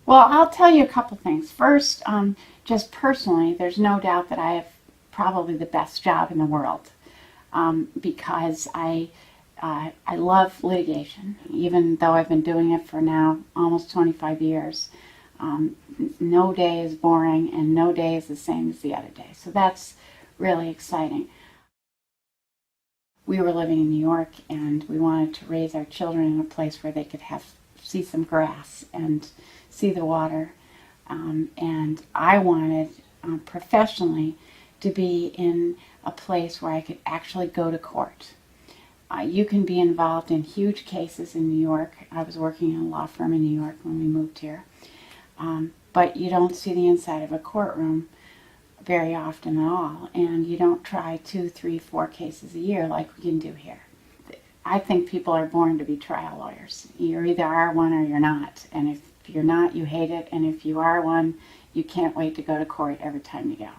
Well, I'll tell you a couple things. First, just personally, there's no doubt that I have probably the best job in the world because I love litigation, even though I've been doing it for now almost 25 years. No day is boring and no day is the same as the other day. So that's really exciting. We were living in New York and we wanted to raise our children in a place where they could see some grass and see the water. And I wanted professionally to be in a place where I could actually go to court. You can be involved in huge cases in New York. I was working in a law firm in New York when we moved here. But you don't see the inside of a courtroom very often at all. And you don't try 2, 3, 4 cases a year like we can do here. I think people are born to be trial lawyers. You either are one or you're not. And if you're not, you hate it. And if you are one, you can't wait to go to court every time you go.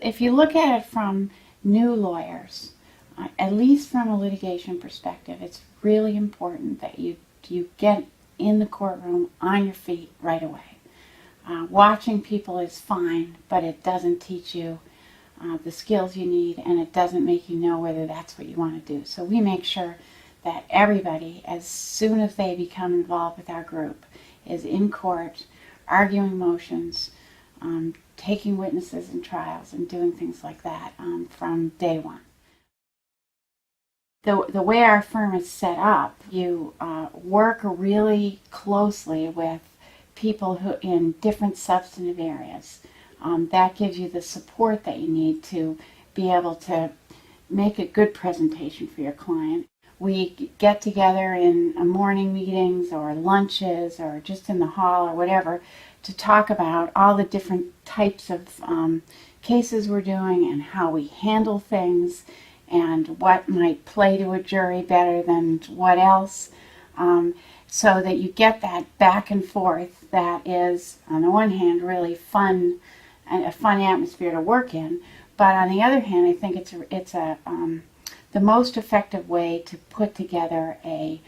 If you look at it from new lawyers, at least from a litigation perspective, it's really important that you get in the courtroom on your feet right away. Watching people is fine, but it doesn't teach you the skills you need, and it doesn't make you know whether that's what you want to do. So we make sure that everybody, as soon as they become involved with our group, is in court, arguing motions, taking witnesses in trials, and doing things like that from day one. The way our firm is set up, you work really closely with people who in different substantive areas. That gives you the support that you need to be able to make a good presentation for your client. We get together in morning meetings or lunches or just in the hall or whatever to talk about all the different types of cases we're doing and how we handle things and what might play to a jury better than what else, so that you get that back and forth that is, on the one hand, really fun and a fun atmosphere to work in, but on the other hand, I think it's the most effective way to put together a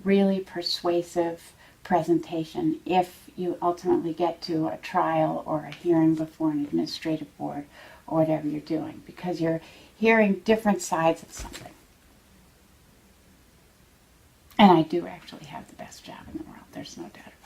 really persuasive presentation if you ultimately get to a trial or a hearing before an administrative board or whatever you're doing, because you're hearing different sides of something. And I do actually have the best job in the world. There's no doubt about it.